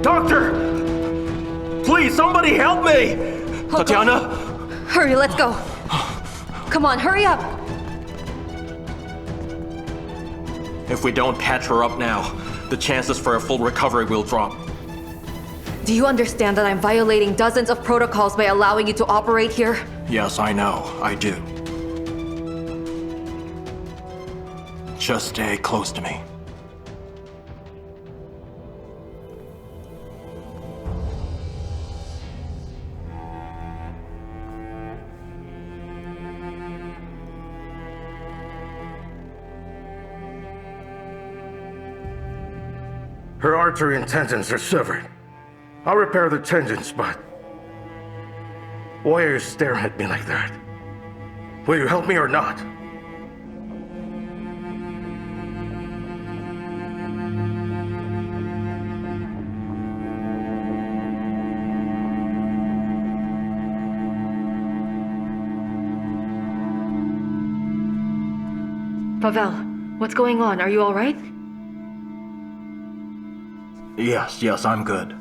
Doctor! Please, somebody help me! Tatiana? Hurry, let's go. Come on, hurry up. If we don't patch her up now, the chances for a full recovery will drop. Do you understand that I'm violating dozens of protocols by allowing you to operate here? Yes, I know. I do. Just stay close to me. Her artery and tendons are severed. I'll repair the tendons, but... Why are you staring at me like that? Will you help me or not? Pavel, what's going on? Are you all right? Yes, I'm good.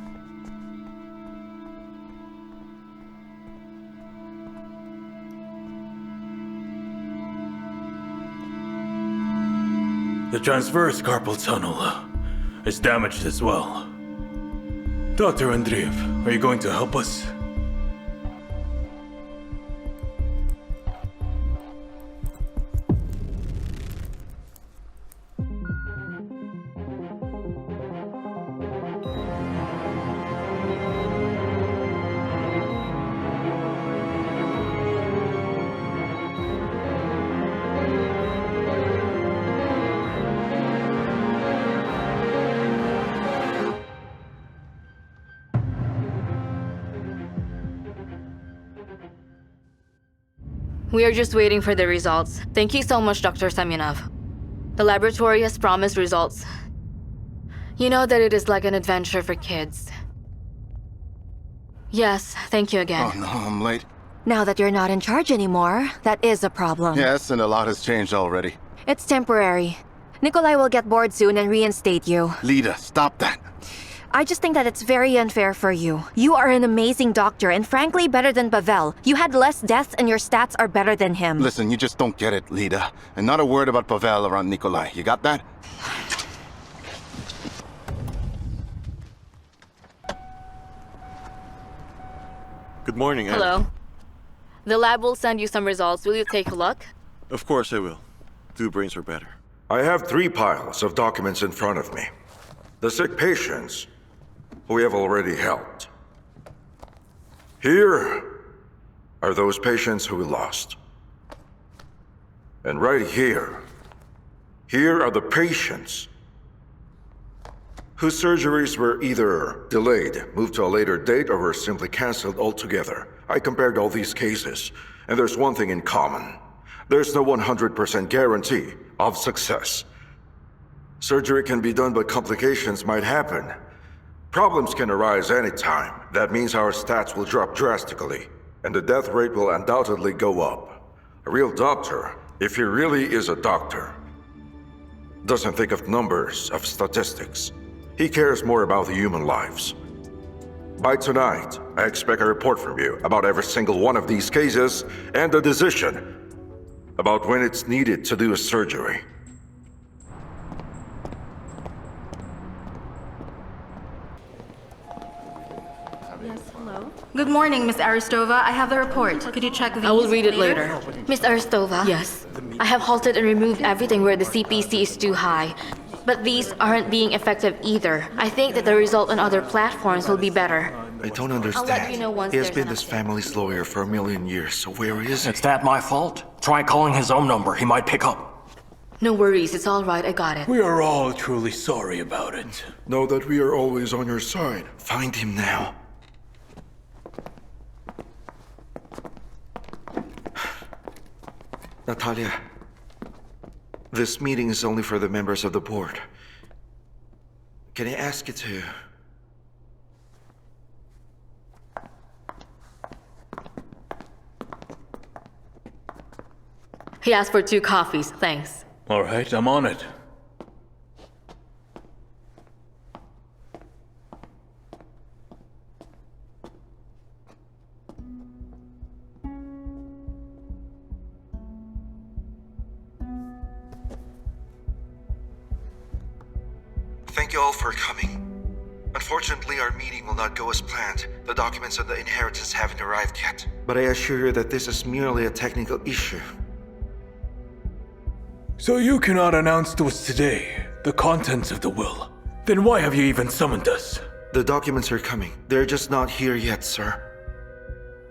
The transverse carpal tunnel is damaged as well. Dr. Andreev, are you going to help us? We are just waiting for the results. Thank you so much, Dr. Semyonov. The laboratory has promised results. You know that it is like an adventure for kids. Yes, thank you again. Oh no, I'm late. Now that you're not in charge anymore, that is a problem. Yes, and a lot has changed already. It's temporary. Nikolai will get bored soon and reinstate you. Lida, stop that. I just think that it's very unfair for you. You are an amazing doctor and frankly better than Pavel. You had less deaths and your stats are better than him. Listen, you just don't get it, Lida. And not a word about Pavel around Nikolai. You got that? Good morning, Anne. Hello. The lab will send you some results. Will you take a look? Of course I will. 2 brains are better. I have 3 piles of documents in front of me. The sick patients who we have already helped. Here are those patients who we lost. And right here are the patients whose surgeries were either delayed, moved to a later date, or were simply canceled altogether. I compared all these cases, and there's one thing in common. There's no 100% guarantee of success. Surgery can be done, but complications might happen. Problems can arise anytime. That means our stats will drop drastically, and the death rate will undoubtedly go up. A real doctor, if he really is a doctor, doesn't think of numbers, of statistics. He cares more about the human lives. By tonight, I expect a report from you about every single one of these cases and a decision about when it's needed to do a surgery. Good morning, Miss Aristova. I have the report. Could you check these? I will read it later. Miss Aristova? Yes. I have halted and removed everything where the CPC is too high. But these aren't being effective either. I think that the result on other platforms will be better. I don't understand. I'll let you know once He has there's been an this update. family's lawyer for 1,000,000 years, so where is he? Is that my fault? Try calling his own number. He might pick up. No worries, it's all right, I got it. We are all truly sorry about it. Know that we are always on your side. Find him now. Natalia, this meeting is only for the members of the board. Can I ask you to... He asked for 2 coffees, thanks. All right, I'm on it. you all for coming. Unfortunately, our meeting will not go as planned. The documents on the inheritance haven't arrived yet. But I assure you that this is merely a technical issue. So you cannot announce to us today the contents of the will. Then why have you even summoned us? The documents are coming. They're just not here yet, sir.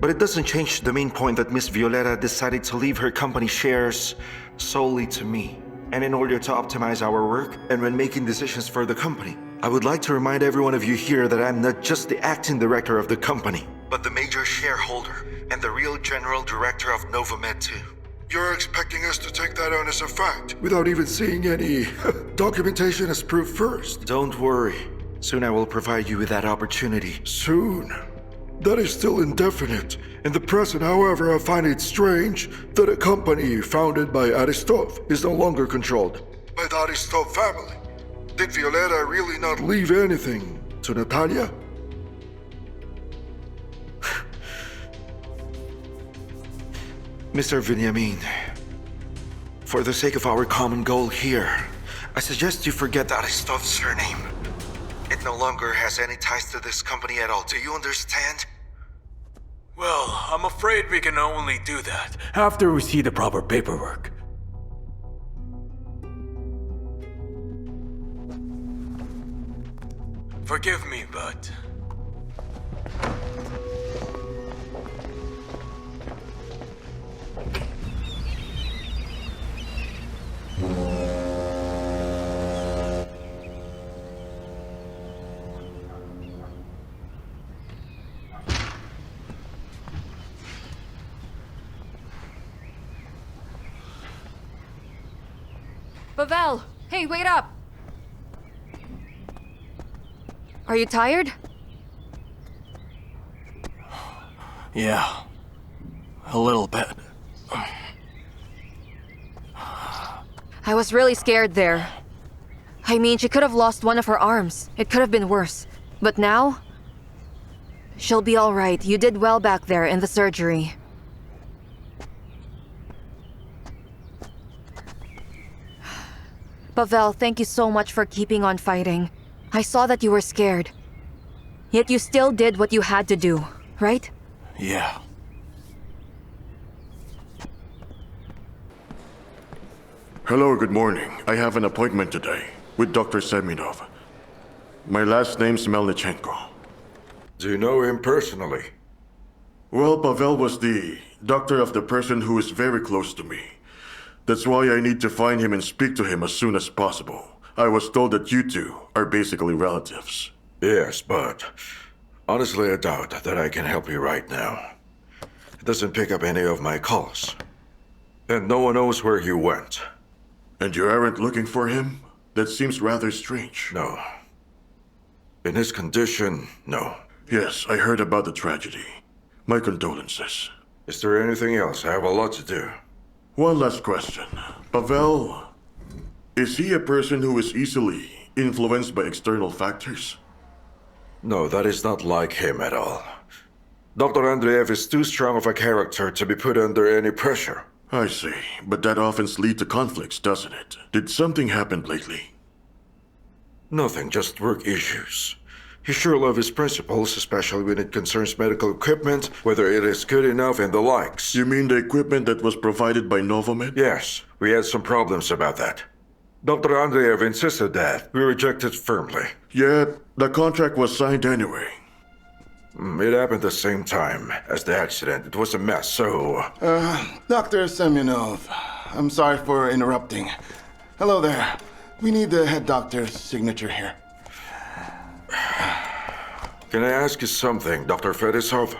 But it doesn't change the main point that Miss Violeta decided to leave her company shares solely to me. And in order to optimize our work, and when making decisions for the company, I would like to remind every one of you here that I'm not just the acting director of the company, but the major shareholder and the real general director of Novamed too. You're expecting us to take that on as a fact, without even seeing any documentation as proof first. Don't worry. Soon I will provide you with that opportunity. Soon? That is still indefinite. In the present, however, I find it strange that a company founded by Aristov is no longer controlled by the Aristov family. Did Violeta really not leave anything to Natalia? Mr. Veniamin, for the sake of our common goal here, I suggest you forget Aristov's surname. It no longer has any ties to this company at all. Do you understand? Well, I'm afraid we can only do that after we see the proper paperwork. Forgive me, but... Pavel! Hey, wait up! Are you tired? Yeah. A little bit. I was really scared there. I mean, she could have lost one of her arms. It could have been worse. But now... she'll be alright. You did well back there in the surgery. Pavel, thank you so much for keeping on fighting. I saw that you were scared. Yet you still did what you had to do, right? Yeah. Hello, good morning. I have an appointment today with Dr. Seminov. My last name's Melnichenko. Do you know him personally? Well, Pavel was the doctor of the person who is very close to me. That's why I need to find him and speak to him as soon as possible. I was told that you two are basically relatives. Yes, but honestly, I doubt that I can help you right now. He doesn't pick up any of my calls. And no one knows where he went. And you aren't looking for him? That seems rather strange. No. In his condition, no. Yes, I heard about the tragedy. My condolences. Is there anything else? I have a lot to do. One last question. Pavel, is he a person who is easily influenced by external factors? No, that is not like him at all. Dr. Andreev is too strong of a character to be put under any pressure. I see, but that often leads to conflicts, doesn't it? Did something happen lately? Nothing, just work issues. He sure loves his principles, especially when it concerns medical equipment, whether it is good enough and the likes. You mean the equipment that was provided by Novamed? Yes, we had some problems about that. Dr. Andreev insisted that. We rejected firmly. Yet, the contract was signed anyway. It happened the same time as the accident. It was a mess, so... Dr. Seminov, I'm sorry for interrupting. Hello there. We need the head doctor's signature here. Can I ask you something, Dr. Fedisov?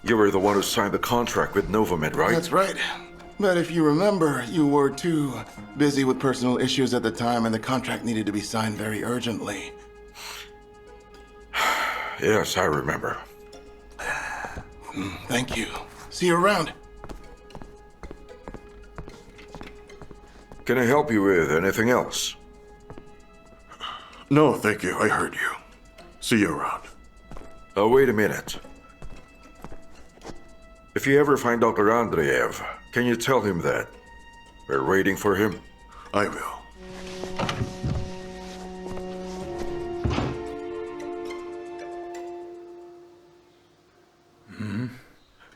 You were the one who signed the contract with Novamed, right? That's right. But if you remember, you were too busy with personal issues at the time and the contract needed to be signed very urgently. Yes, I remember. Thank you. See you around. Can I help you with anything else? No, thank you. I heard you. See you around. Oh, wait a minute. If you ever find Dr. Andreev, can you tell him that we're waiting for him? I will.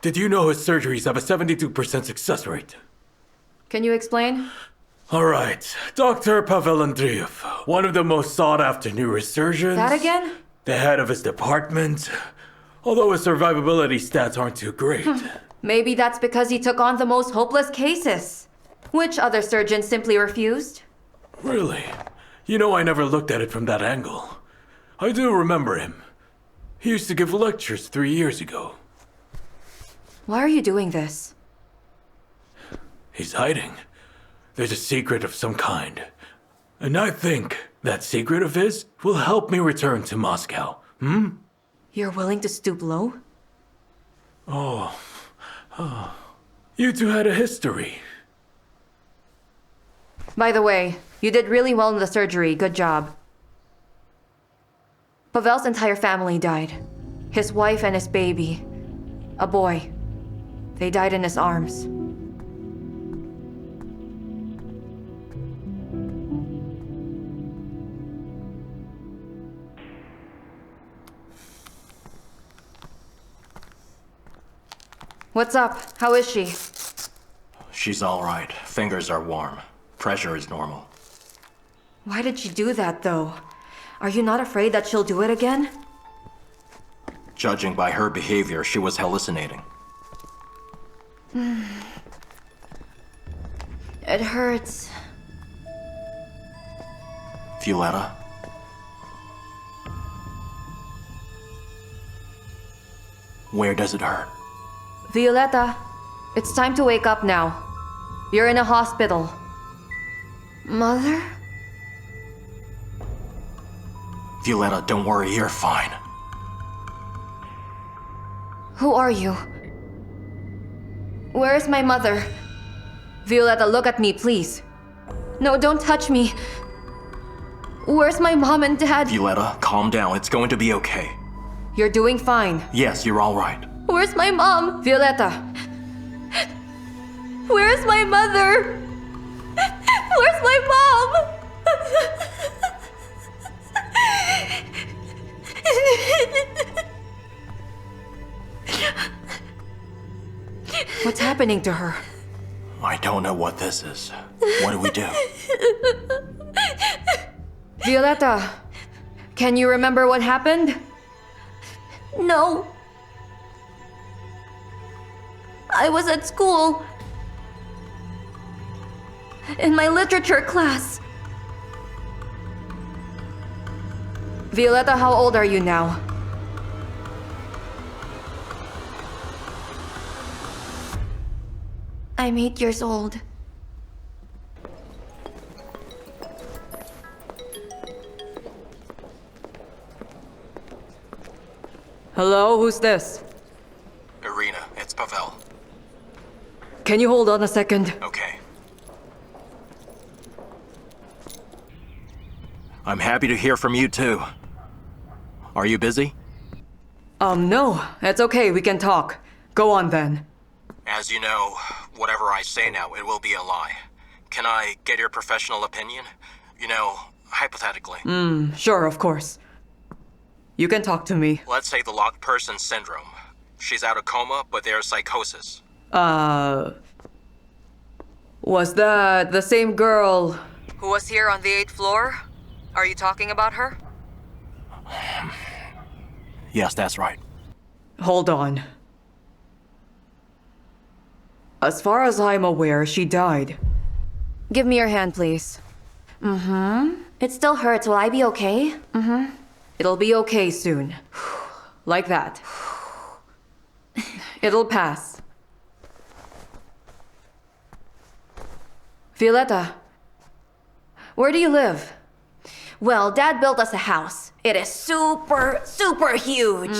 Did you know his surgeries have a 72% success rate? Can you explain? All right, Dr. Pavel Andreev, one of the most sought-after neurosurgeons. That again? The head of his department. Although his survivability stats aren't too great. Maybe that's because he took on the most hopeless cases. Which other surgeons simply refused? Really? You know, I never looked at it from that angle. I do remember him. He used to give lectures 3 years ago. Why are you doing this? He's hiding. There's a secret of some kind. And I think that secret of his will help me return to Moscow. You're willing to stoop low? You two had a history. By the way, you did really well in the surgery. Good job. Pavel's entire family died. His wife and his baby. A boy. They died in his arms. What's up? How is she? She's all right. Fingers are warm. Pressure is normal. Why did she do that, though? Are you not afraid that she'll do it again? Judging by her behavior, she was hallucinating. It hurts. Violetta? Where does it hurt? Violetta, it's time to wake up now. You're in a hospital. Mother? Violetta, don't worry, you're fine. Who are you? Where is my mother? Violetta, look at me, please. No, don't touch me. Where's my mom and dad? Violetta, calm down. It's going to be okay. You're doing fine. Yes, you're all right. Where's my mom? Violetta. Where's my mother? Where's my mom? What's happening to her? I don't know what this is. What do we do? Violetta, can you remember what happened? No. I was at school. In my literature class. Violetta, how old are you now? I'm 8 years old. Hello, who's this? Irina, it's Pavel. Can you hold on a second? Okay. I'm happy to hear from you too. Are you busy? No, it's okay, we can talk. Go on then. As you know, whatever I say now, it will be a lie. Can I get your professional opinion? You know, hypothetically. Sure, of course. You can talk to me. Let's say the locked person syndrome. She's out of coma, but there's psychosis. Was that the same girl who was here on the 8th floor? Are you talking about her? Yes, that's right. Hold on. As far as I'm aware, she died. Give me your hand, please. It still hurts. Will I be okay? It'll be okay soon. Like that. It'll pass. Violetta, where do you live? Well, Dad built us a house. It is super, super huge.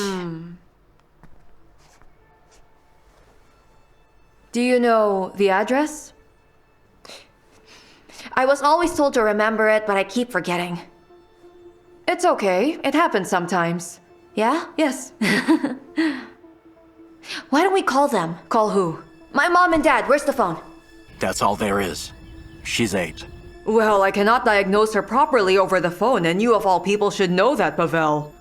Do you know the address? I was always told to remember it, but I keep forgetting. It's okay. It happens sometimes. Yeah? Yes. Why don't we call them? Call who? My mom and dad. Where's the phone? That's all there is. She's 8. Well, I cannot diagnose her properly over the phone, and you of all people should know that, Pavel.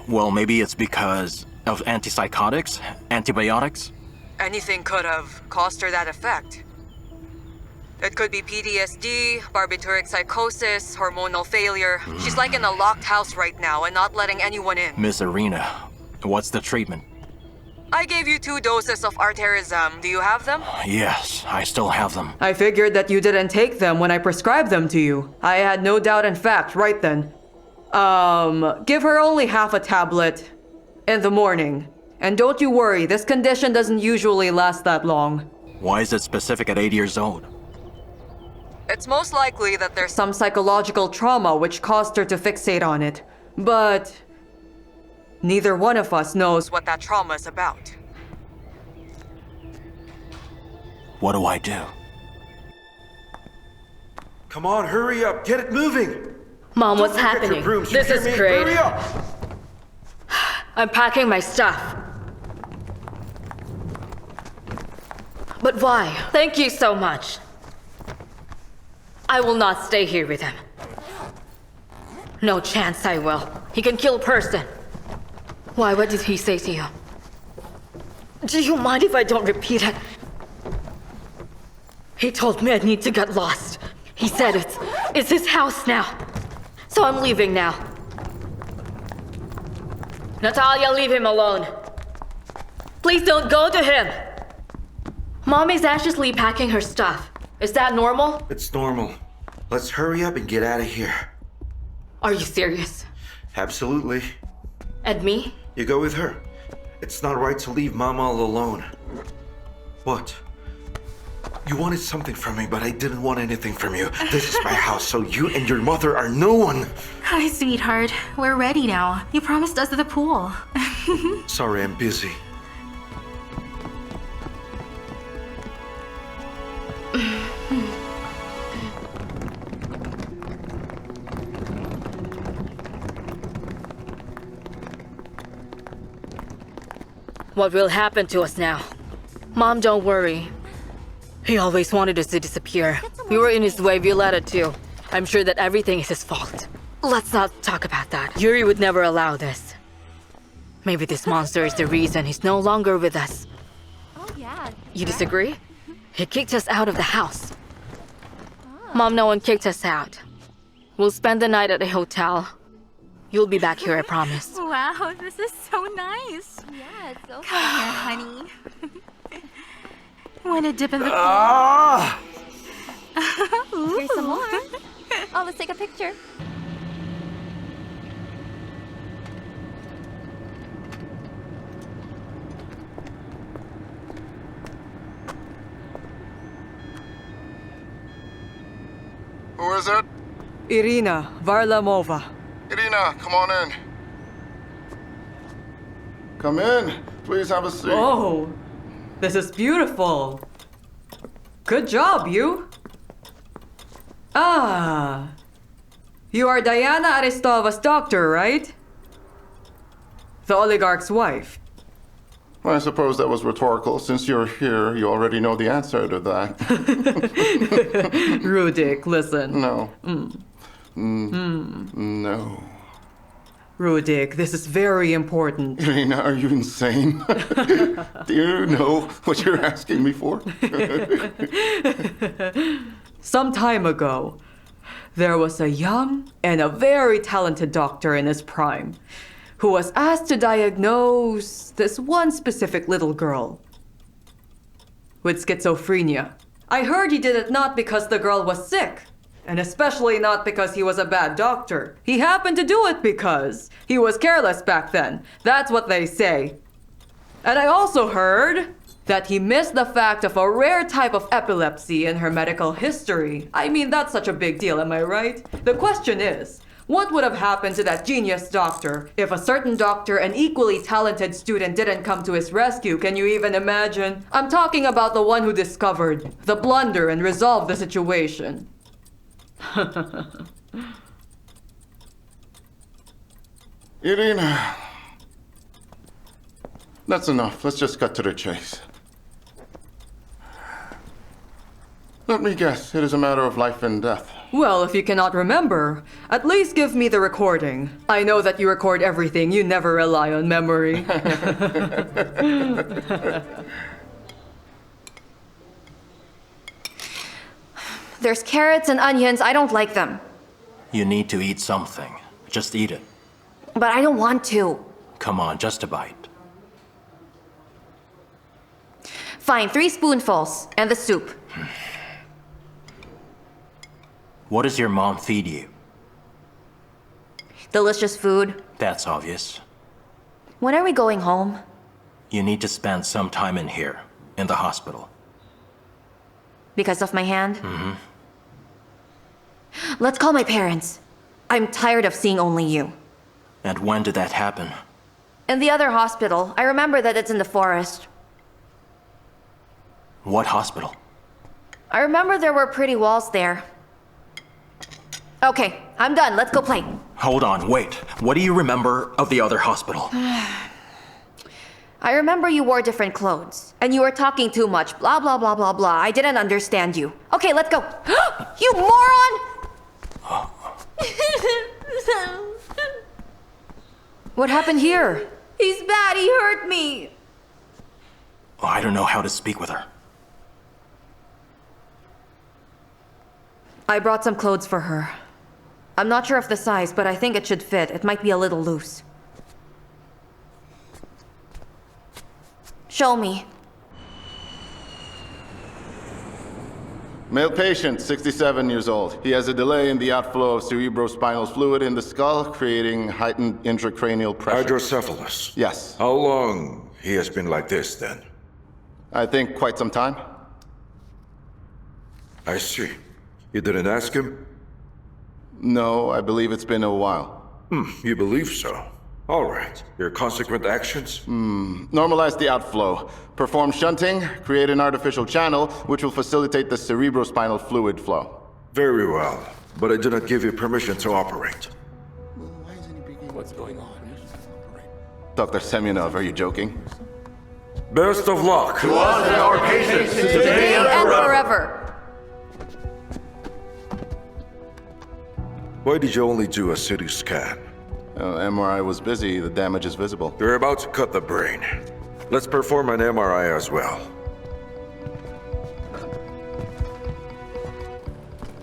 Well, maybe it's because of antipsychotics? Antibiotics? Anything could have caused her that effect. It could be PTSD, barbituric psychosis, hormonal failure. She's like in a locked house right now and not letting anyone in. Miss Irina, what's the treatment? I gave you 2 doses of arterism. Do you have them? Yes, I still have them. I figured that you didn't take them when I prescribed them to you. I had no doubt in fact right then. Give her only half a tablet in the morning. And don't you worry, this condition doesn't usually last that long. Why is it specific at 8 years old? It's most likely that there's some psychological trauma which caused her to fixate on it. But neither one of us knows what that trauma is about. What do I do? Come on, hurry up, get it moving! Mom, what's Don't forget your happening? brooms, you This hear is me? great. Hurry up! I'm packing my stuff. But why? Thank you so much. I will not stay here with him. No chance I will. He can kill a person. Why? What did he say to you? Do you mind if I don't repeat it? He told me I need to get lost. He said it's his house now. So I'm leaving now. Natalia, leave him alone. Please don't go to him. Mom is anxiously packing her stuff. Is that normal? It's normal. Let's hurry up and get out of here. Are you serious? Absolutely. And me? You go with her. It's not right to leave Mama all alone. What? You wanted something from me, but I didn't want anything from you. This is my house, so you and your mother are no one. Hi, sweetheart. We're ready now. You promised us the pool. Sorry, I'm busy. What will happen to us now? Mom, don't worry. He always wanted us to disappear. We were in his way, Violetta too. I'm sure that everything is his fault. Let's not talk about that. Yuri would never allow this. Maybe this monster is the reason he's no longer with us. Oh, yeah. You disagree? He kicked us out of the house. Mom, no one kicked us out. We'll spend the night at a hotel. You'll be back here, I promise. Wow, this is so nice. Yeah, it's so Come here, honey. Want to dip in the pool? Here's some more. Oh, let's take a picture. Who is it? Irina Varlamova. Irina, come on in. Come in. Please have a seat. Oh, this is beautiful. Good job, you. Ah, you are Diana Aristova's doctor, right? The oligarch's wife. I suppose that was rhetorical. Since you're here, you already know the answer to that. Rudik, listen. No. No. Rudik, this is very important. Irina, are you insane? Do you know what you're asking me for? Some time ago, there was a young and a very talented doctor in his prime who was asked to diagnose this one specific little girl with schizophrenia. I heard he did it not because the girl was sick, and especially not because he was a bad doctor. He happened to do it because he was careless back then. That's what they say. And I also heard that he missed the fact of a rare type of epilepsy in her medical history. I mean, that's such a big deal, am I right? The question is, what would have happened to that genius doctor if a certain doctor and equally talented student didn't come to his rescue? Can you even imagine? I'm talking about the one who discovered the blunder and resolved the situation. Irina, that's enough. Let's just cut to the chase. Let me guess, it is a matter of life and death. Well, if you cannot remember, at least give me the recording. I know that you record everything. You never rely on memory. There's carrots and onions. I don't like them. You need to eat something. Just eat it. But I don't want to. Come on, just a bite. Fine, 3 spoonfuls. And the soup. What does your mom feed you? Delicious food. That's obvious. When are we going home? You need to spend some time in here, in the hospital. Because of my hand? Mm-hmm. Let's call my parents. I'm tired of seeing only you. And when did that happen? In the other hospital. I remember that it's in the forest. What hospital? I remember there were pretty walls there. Okay, I'm done. Let's go play. Hold on, wait. What do you remember of the other hospital? I remember you wore different clothes. And you were talking too much. Blah, blah, blah, blah, blah. I didn't understand you. Okay, let's go. You moron! What happened here? He's bad. He hurt me. Oh, I don't know how to speak with her. I brought some clothes for her. I'm not sure of the size, but I think it should fit. It might be a little loose. Show me. Male patient, 67 years old. He has a delay in the outflow of cerebrospinal fluid in the skull, creating heightened intracranial pressure. Hydrocephalus. Yes. How long he has been like this, then? I think quite some time. I see. You didn't ask him? No, I believe it's been a while. You believe so? All right. Your consequent actions? Normalize the outflow. Perform shunting, create an artificial channel, which will facilitate the cerebrospinal fluid flow. Very well. But I did not give you permission to operate. What's going on? Dr. Semyonov, are you joking? Best of luck! To us and our patients, today And forever. Why did you only do a CT scan? MRI was busy, the damage is visible. You're about to cut the brain. Let's perform an MRI as well.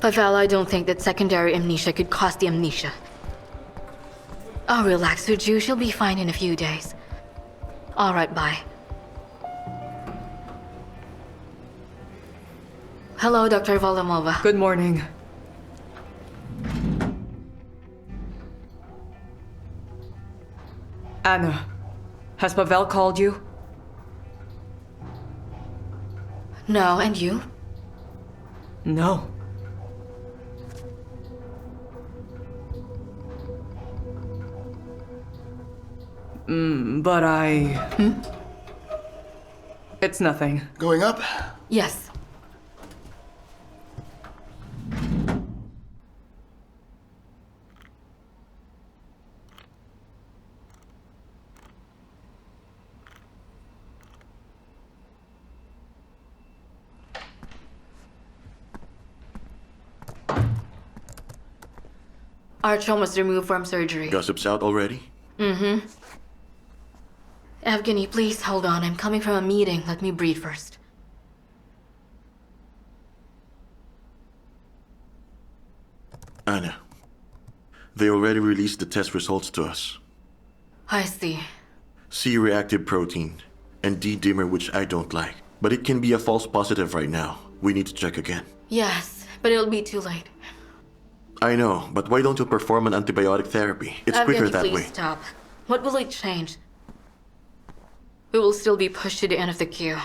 Pavel, I don't think that secondary amnesia could cause the amnesia. Oh, relax, would you? She'll be fine in a few days. All right, bye. Hello, Dr. Volomova. Good morning. Anna, has Pavel called you? No, and you? No. But I... It's nothing. Going up? Yes. Artyom was removed from surgery. Gossip's out already? Mm-hmm. Evgeny, please hold on. I'm coming from a meeting. Let me breathe first. Anna, they already released the test results to us. I see. C-reactive protein and D-dimer, which I don't like. But it can be a false positive right now. We need to check again. Yes, but it'll be too late. I know, but why don't you perform an antibiotic therapy? It's quicker that please way. Stop. What will it change? We will still be pushed to the end of the queue.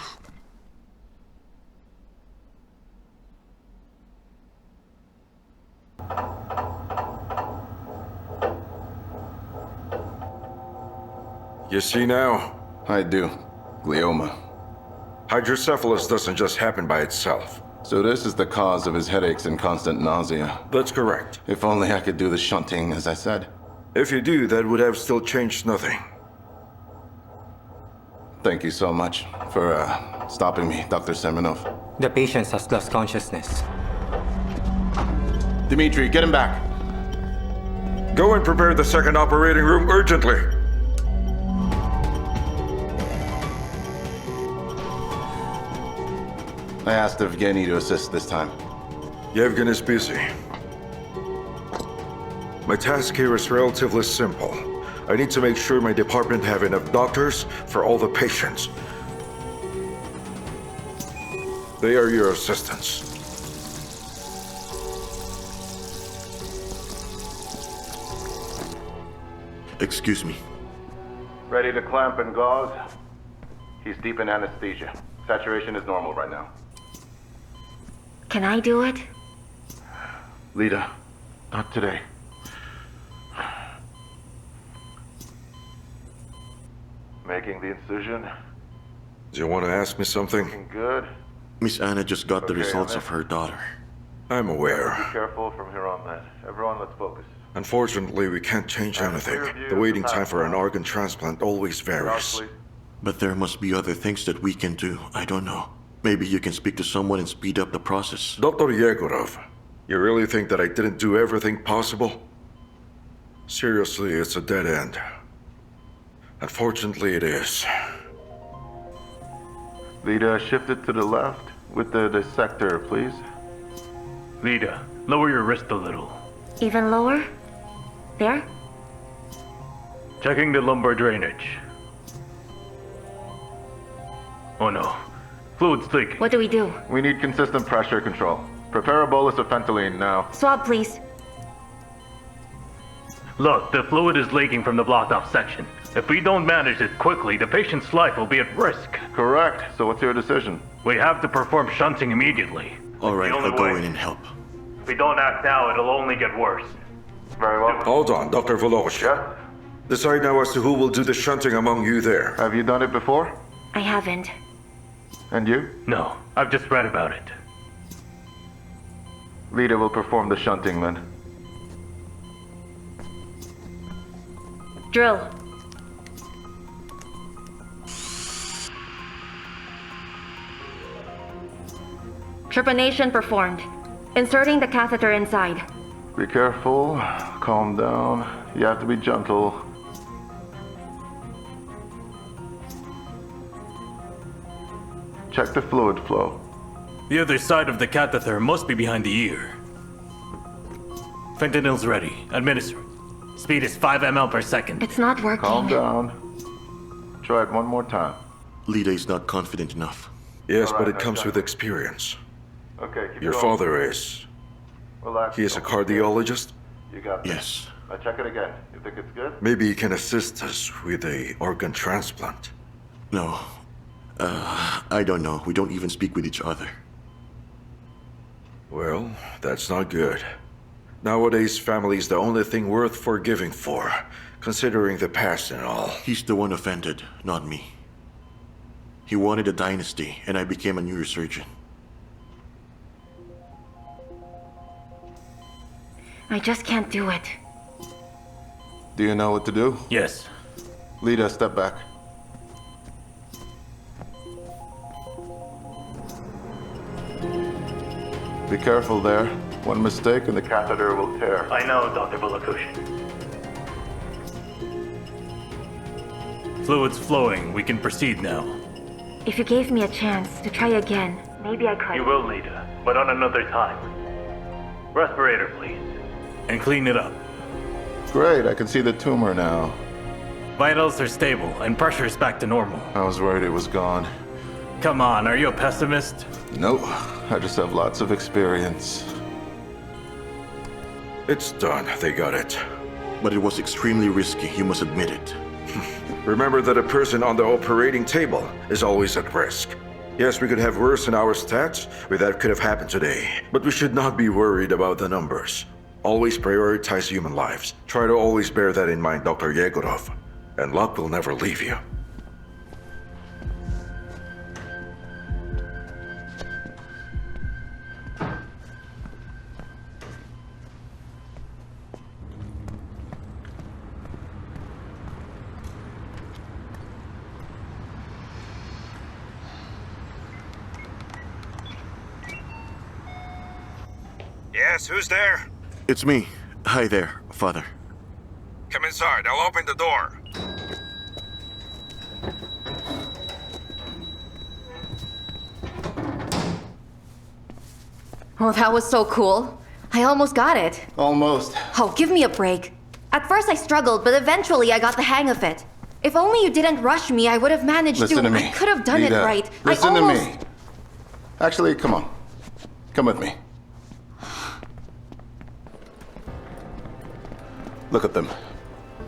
You see now? I do. Glioma. Hydrocephalus doesn't just happen by itself. So this is the cause of his headaches and constant nausea. That's correct. If only I could do the shunting, as I said. If you do, that would have still changed nothing. Thank you so much for stopping me, Dr. Semyonov. The patient has lost consciousness. Dmitri, get him back. Go and prepare the second operating room urgently. I asked Evgeny to assist this time. Yevgen is busy. My task here is relatively simple. I need to make sure my department have enough doctors for all the patients. They are your assistants. Excuse me. Ready to clamp and gauze? He's deep in anesthesia. Saturation is normal right now. Can I do it? Lita, not today. Making the incision. Do you want to ask me something? Looking good. Miss Anna just got the results of her daughter. I'm aware. Be careful from here on, man. Everyone, let's focus. Unfortunately, we can't change anything. The waiting time for an organ transplant always varies. But there must be other things that we can do. I don't know. Maybe you can speak to someone and speed up the process. Dr. Yegorov, you really think that I didn't do everything possible? Seriously, it's a dead end. Unfortunately, it is. Lita, shift it to the left with the dissector, please. Lita, lower your wrist a little. Even lower? There? Checking the lumbar drainage. Oh no. Fluid's leaking. What do we do? We need consistent pressure control. Prepare a bolus of phentoline now. Swab, please. Look, the fluid is leaking from the blocked off section. If we don't manage it quickly, the patient's life will be at risk. Correct. So what's your decision? We have to perform shunting immediately. Alright, I'll go in and help. If we don't act now, it'll only get worse. Very well. Hold on, Dr. Voloshin. Yeah? Decide now as to who will do the shunting among you there. Have you done it before? I haven't. And you? No, I've just read about it. Lita will perform the shunting then. Drill. Trepanation performed. Inserting the catheter inside. Be careful. Calm down. You have to be gentle. Check the fluid flow. The other side of the catheter must be behind the ear. Fentanyl's ready. Administer it. Speed is 5 ml per second. It's not working. Calm down. Try it one more time. Lita is not confident enough. Yes, but it comes with experience. Okay, keep Your going. father is. Relax. He is a cardiologist? You got this. Yes. Now check it again. You think it's good? Maybe he can assist us with a organ transplant. No. I don't know. We don't even speak with each other. Well, that's not good. Nowadays, family is the only thing worth forgiving for, considering the past and all. He's the one offended, not me. He wanted a dynasty, and I became a neurosurgeon. I just can't do it. Do you know what to do? Yes. Lita, step back. Be careful there. One mistake and the catheter will tear. I know, Dr. Balakushin. Fluid's flowing. We can proceed now. If you gave me a chance to try again, maybe I could. You will, Lita, but on another time. Respirator, please. And clean it up. Great, I can see the tumor now. Vitals are stable, and pressure is back to normal. I was worried it was gone. Come on, are you a pessimist? Nope, I just have lots of experience. It's done. They got it. But it was extremely risky, you must admit it. Remember that a person on the operating table is always at risk. Yes, we could have worse in our stats, but that could have happened today. But we should not be worried about the numbers. Always prioritize human lives. Try to always bear that in mind, Dr. Yegorov. And luck will never leave you. Yes, who's there? It's me. Hi there, Father. Come inside, I'll open the door. Oh, that was so cool. I almost got it. Almost. Oh, give me a break. At first I struggled, but eventually I got the hang of it. If only you didn't rush me, I would have managed Listen to me. I could have done it Lita, right. Listen to me. Actually, come on. Come with me. Look at them.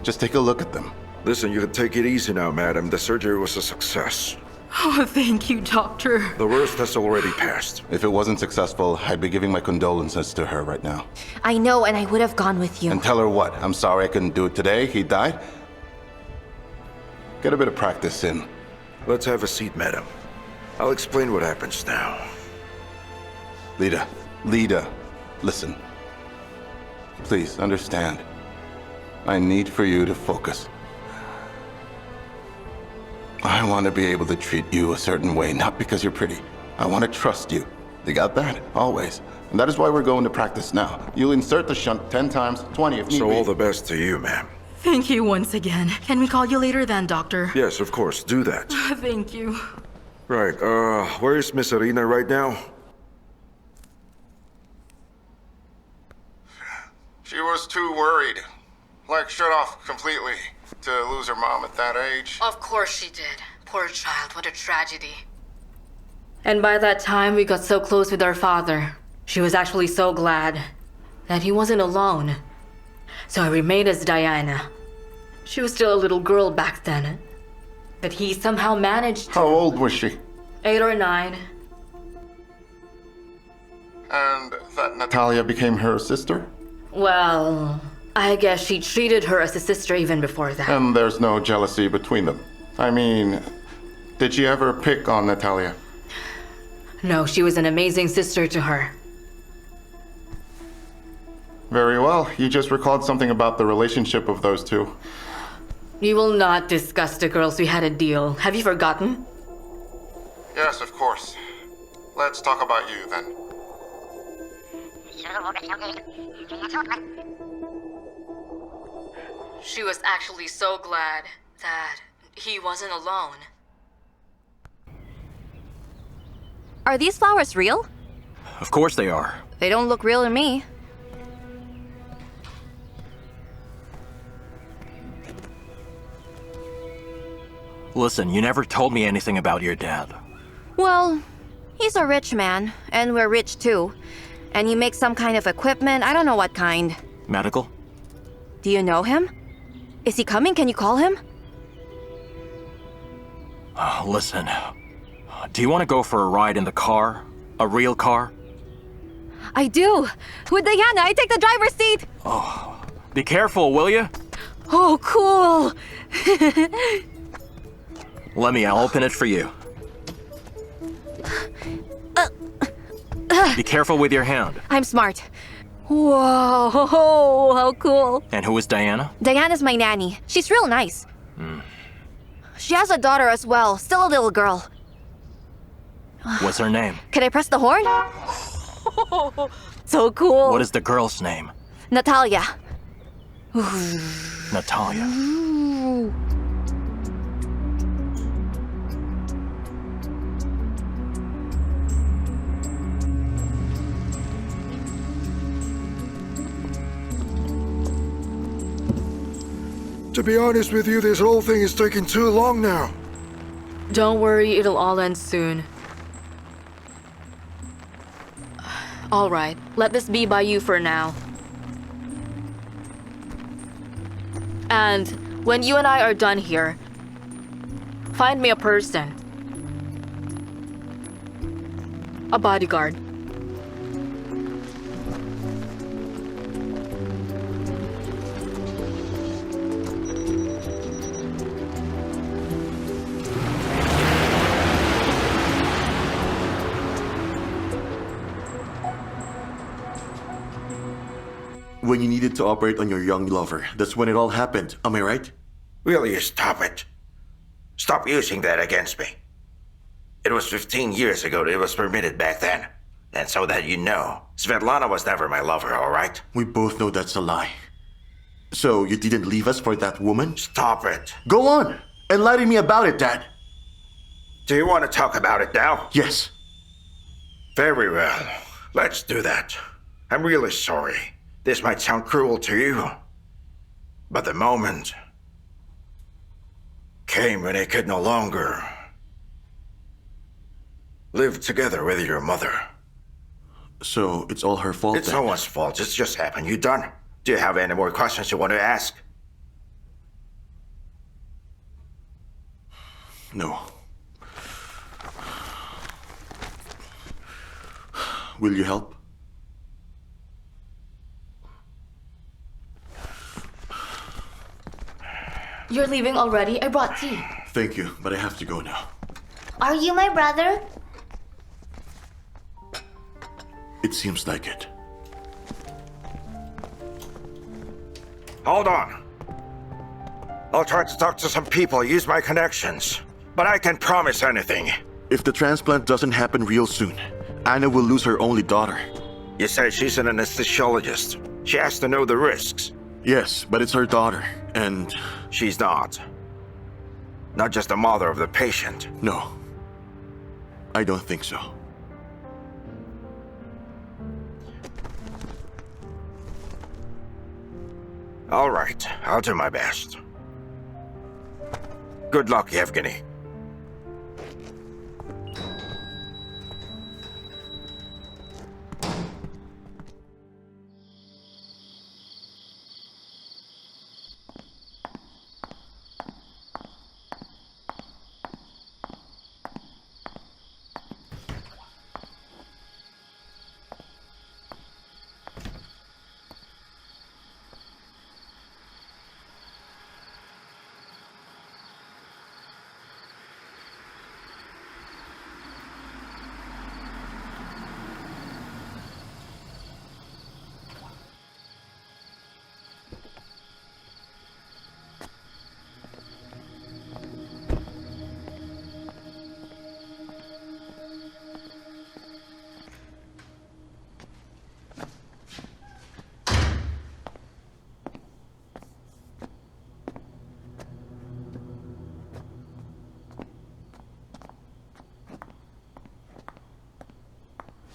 Just take a look at them. Listen, you can take it easy now, madam. The surgery was a success. Oh, thank you, doctor. The worst has already passed. If it wasn't successful, I'd be giving my condolences to her right now. I know, and I would have gone with you. And tell her what? I'm sorry I couldn't do it today. He died. Get a bit of practice in. Let's have a seat, madam. I'll explain what happens now. Lita, listen. Please, understand. I need for you to focus. I want to be able to treat you a certain way, not because you're pretty. I want to trust you. You got that? Always. And that is why we're going to practice now. You'll insert the shunt 10 times, 20 if need be. So all the best to you, ma'am. Thank you once again. Can we call you later then, doctor? Yes, of course. Do that. Thank you. Right, where is Miss Arena right now? She was too worried. Like, shut off completely. To lose her mom at that age. Of course she did. Poor child, what a tragedy. And by that time, we got so close with our father. She was actually so glad that he wasn't alone. So I remained as Diana. She was still a little girl back then. But he somehow managed. How old was she? 8 or 9. And that Natalia became her sister? Well, I guess she treated her as a sister even before that. And there's no jealousy between them. I mean, did she ever pick on Natalia? No, she was an amazing sister to her. Very well. You just recalled something about the relationship of those two. We will not discuss the girls we had a deal. Have you forgotten? Yes, of course. Let's talk about you then. She was actually so glad that he wasn't alone. Are these flowers real? Of course they are. They don't look real to me. Listen, you never told me anything about your dad. Well, he's a rich man, and we're rich too. And he makes some kind of equipment, I don't know what kind. Medical? Do you know him? Is he coming? Can you call him? Listen, do you want to go for a ride in the car? A real car? I do! With Diana, I take the driver's seat! Oh, be careful, will you? Oh, cool! I'll open it for you. Be careful with your hand. I'm smart. Whoa, how cool. And who is Diana? Diana's my nanny. She's real nice. She has a daughter as well, still a little girl. What's her name? Can I press the horn? So cool. What is the girl's name? Natalia. Natalia. To be honest with you, this whole thing is taking too long now. Don't worry, it'll all end soon. All right, let this be by you for now. And when you and I are done here, find me a person. A bodyguard. When you needed to operate on your young lover, that's when it all happened. Am I right? Will you stop it? Stop using that against me. It was 15 years ago that it was permitted back then. And so that you know, Svetlana was never my lover, all right? We both know that's a lie. So you didn't leave us for that woman? Stop it. Go on! Enlighten me about it, Dad. Do you want to talk about it now? Yes. Very well. Let's do that. I'm really sorry. This might sound cruel to you. But the moment came when I could no longer live together with your mother. So it's all her fault It's then? no one's fault. It's just happened. You done? Do you have any more questions you want to ask? No. Will you help? You're leaving already? I brought tea. Thank you, but I have to go now. Are you my brother? It seems like it. Hold on. I'll try to talk to some people, use my connections. But I can't promise anything. If the transplant doesn't happen real soon, Anna will lose her only daughter. You say she's an anesthesiologist. She has to know the risks. Yes, but it's her daughter, and... She's not. Not just the mother of the patient. No. I don't think so. All right, I'll do my best. Good luck, Yevgeny.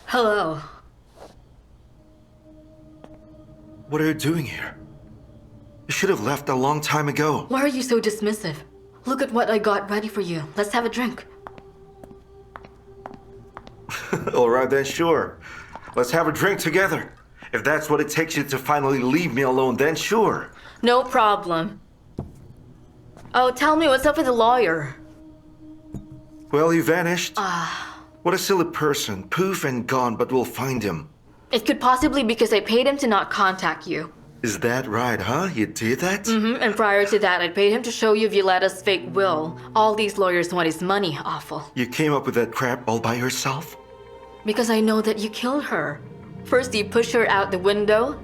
Hello. What are you doing here? You should have left a long time ago. Why are you so dismissive? Look at what I got ready for you. Let's have a drink. All right then, sure. Let's have a drink together. If that's what it takes you to finally leave me alone, then sure. No problem. Oh, tell me what's up with the lawyer. Well, he vanished. What a silly person. Poof and gone, but we'll find him. It could possibly be because I paid him to not contact you. Is that right, huh? You did that? And prior to that, I paid him to show you Violetta's fake will. All these lawyers want is money, awful. You came up with that crap all by yourself? Because I know that you killed her. First you pushed her out the window,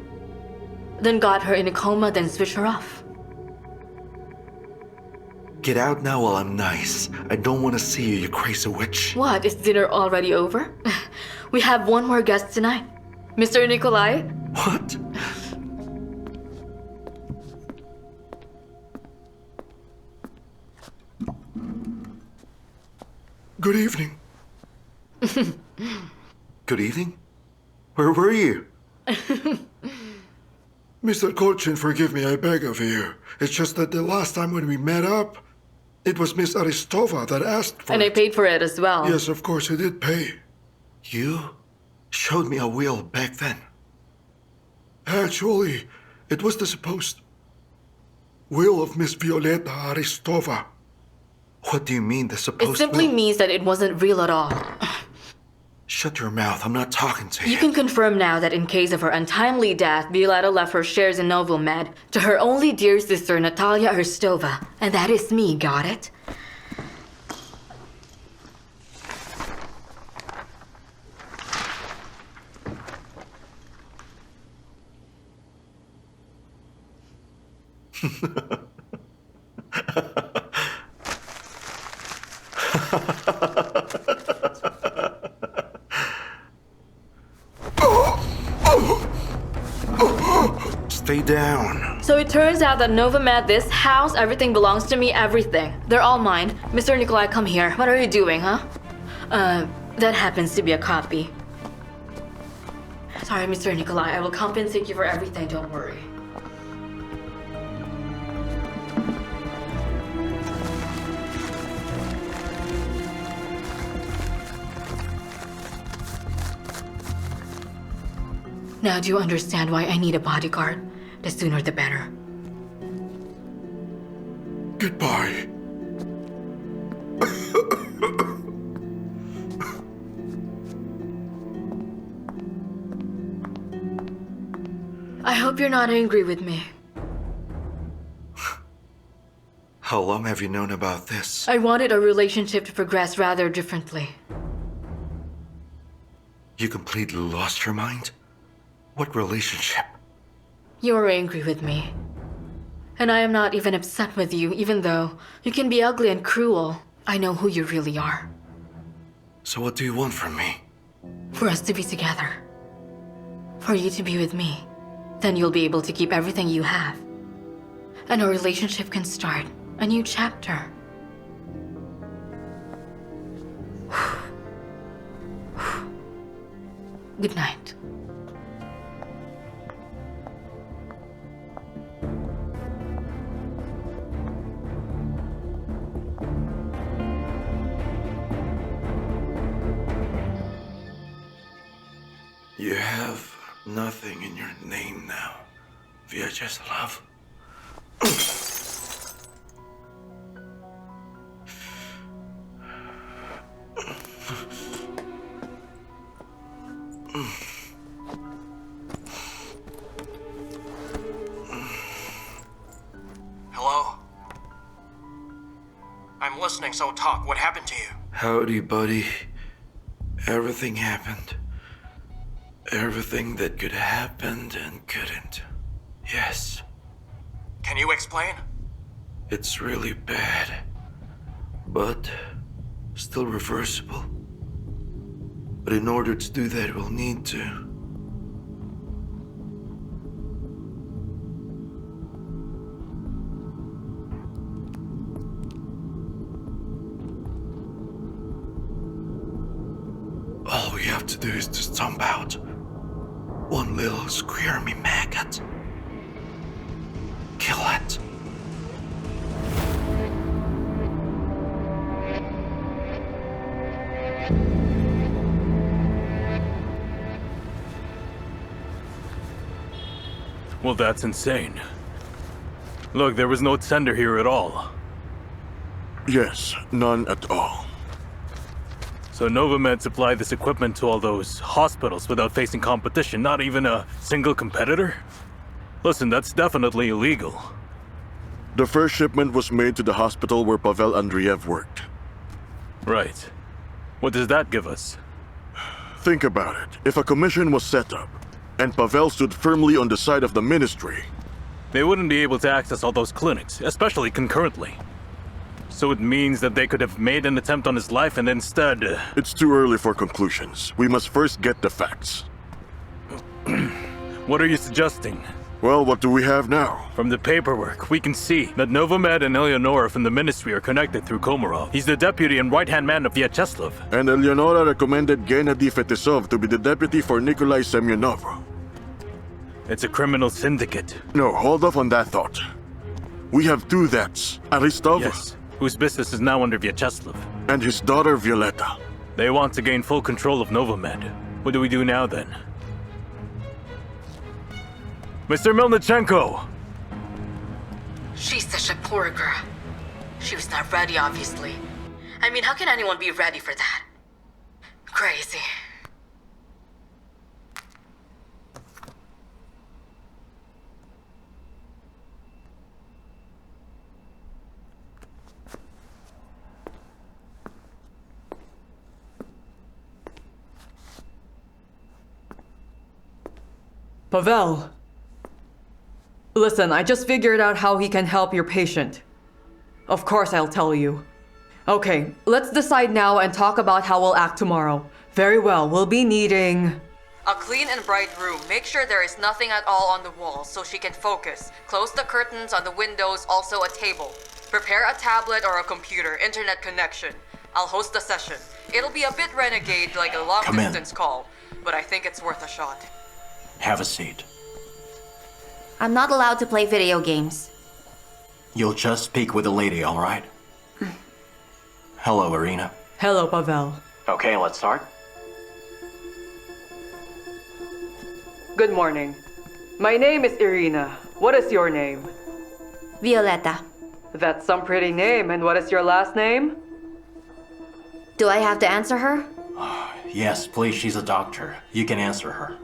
then got her in a coma, then switched her off. Get out now while I'm nice. I don't want to see you, you crazy witch. What, is dinner already over? We have one more guest tonight. Mr. Nikolai? What? Good evening. Good evening? Where were you? Mr. Kolchin, forgive me, I beg of you. It's just that the last time when we met up, it was Miss Aristova that asked for And it. I paid for it as well. Yes, of course, you did pay. You showed me a will back then. Actually, it was the supposed will of Miss Violeta Aristova. What do you mean, the supposed It simply will? means that it wasn't real at all. Shut your mouth, I'm not talking to you. You can confirm now that in case of her untimely death, Violetta left her shares in Novomed to her only dear sister, Natalia Aristova. And that is me, got it? Stay down. So it turns out that Novomed, this house, everything belongs to me, everything. They're all mine. Mr. Nikolai, come here. What are you doing, huh? That happens to be a copy. Sorry, Mr. Nikolai. I will compensate you for everything, don't worry. Now do you understand why I need a bodyguard? The sooner the better. Goodbye. I hope you're not angry with me. How long have you known about this? I wanted our relationship to progress rather differently. You completely lost your mind? What relationship? You're angry with me. And I am not even upset with you, even though you can be ugly and cruel. I know who you really are. So what do you want from me? For us to be together. For you to be with me. Then you'll be able to keep everything you have. And our relationship can start a new chapter. Good night. You have nothing in your name now, Vyacheslav. Hello? I'm listening, so talk. What happened to you? Howdy, buddy. Everything happened. Everything that could happen and couldn't. Yes. Can you explain? It's really bad. But still reversible. But in order to do that, we'll need to. All we have to do is to stomp out one little squirmy maggot. Kill it. Well, that's insane. Look, there was no tender here at all. Yes, none at all. So Novamed supplied this equipment to all those hospitals without facing competition, not even a single competitor? Listen, that's definitely illegal. The first shipment was made to the hospital where Pavel Andreev worked. Right. What does that give us? Think about it. If a commission was set up, and Pavel stood firmly on the side of the ministry, they wouldn't be able to access all those clinics, especially concurrently. So it means that they could have made an attempt on his life and instead... It's too early for conclusions. We must first get the facts. What are you suggesting? Well, what do we have now? From the paperwork, we can see that Novamed and Eleonora from the ministry are connected through Komarov. He's the deputy and right-hand man of Vyacheslav. And Eleonora recommended Gennady Fetisov to be the deputy for Nikolai Semyonov. It's a criminal syndicate. No, hold off on that thought. We have two that's Aristov... Yes, whose business is now under Vyacheslav. And his daughter Violetta. They want to gain full control of Novamed. What do we do now then? Mr. Melnichenko! She's such a poor girl. She was not ready, obviously. I mean, how can anyone be ready for that? Crazy. Pavel. Listen, I just figured out how he can help your patient. Of course I'll tell you. Okay, let's decide now and talk about how we'll act tomorrow. Very well, we'll be needing... a clean and bright room. Make sure there is nothing at all on the walls so she can focus. Close the curtains on the windows, also a table. Prepare a tablet or a computer, internet connection. I'll host the session. It'll be a bit renegade, like a long-distance call, but I think it's worth a shot. Have a seat. I'm not allowed to play video games. You'll just speak with the lady, all right? Hello, Irina. Hello, Pavel. Okay, let's start. Good morning. My name is Irina. What is your name? Violeta. That's some pretty name. And what is your last name? Do I have to answer her? Yes, please, she's a doctor. You can answer her.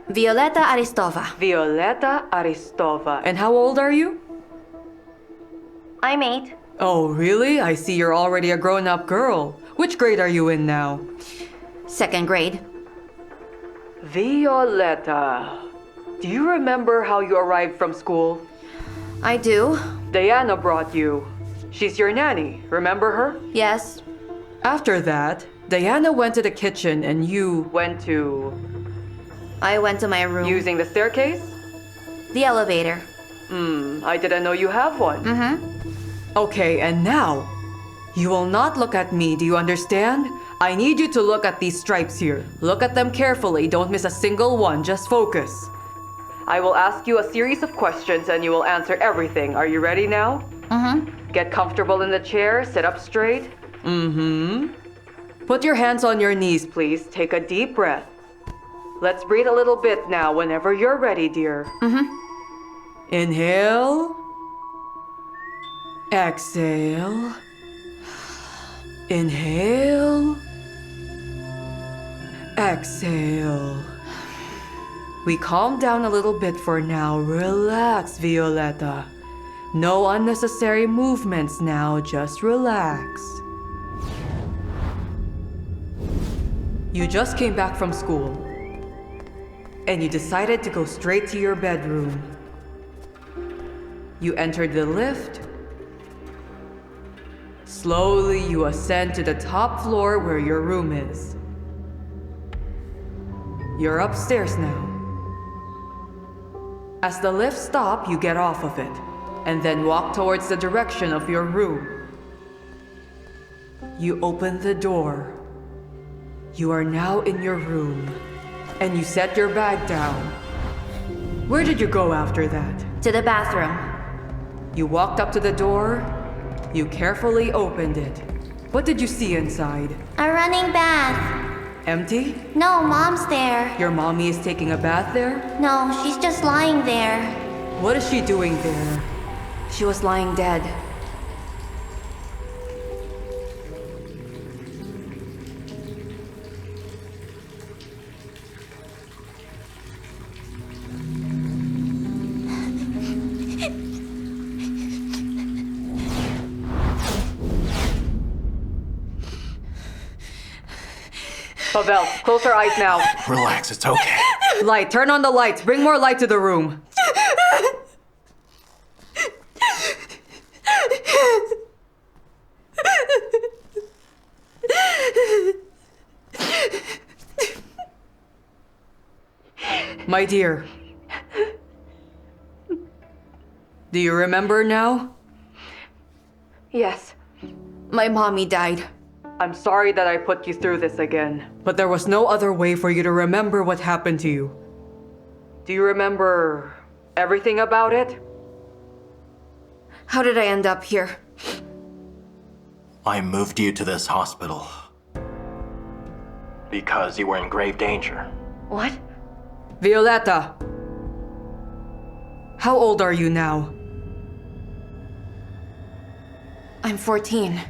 Violeta Aristova. Violeta Aristova. And how old are you? I'm 8. Oh, really? I see you're already a grown-up girl. Which grade are you in now? 2nd grade. Violeta. Do you remember how you arrived from school? I do. Diana brought you. She's your nanny. Remember her? Yes. After that, Diana went to the kitchen and you went to... I went to my room. Using the staircase? The elevator. I didn't know you have one. Okay, and now, you will not look at me, do you understand? I need you to look at these stripes here. Look at them carefully, don't miss a single one, just focus. I will ask you a series of questions and you will answer everything. Are you ready now? Get comfortable in the chair, sit up straight. Put your hands on your knees, please. Take a deep breath. Let's breathe a little bit now whenever you're ready, dear. Inhale. Exhale. Inhale. Exhale. We calm down a little bit for now. Relax, Violeta. No unnecessary movements now, just relax. You just came back from school, and you decided to go straight to your bedroom. You entered the lift. Slowly, you ascend to the top floor where your room is. You're upstairs now. As the lift stops, you get off of it, and then walk towards the direction of your room. You open the door. You are now in your room, and you set your bag down. Where did you go after that? To the bathroom. You walked up to the door. You carefully opened it. What did you see inside? A running bath. Empty? No, Mom's there. Your mommy is taking a bath there? No, she's just lying there. What is she doing there? She was lying dead. Pavel, close her eyes now. Relax, it's okay. Light, turn on the lights. Bring more light to the room. My dear, do you remember now? Yes. My mommy died. I'm sorry that I put you through this again, but there was no other way for you to remember what happened to you. Do you remember everything about it? How did I end up here? I moved you to this hospital because you were in grave danger. What? Violeta! How old are you now? I'm 14.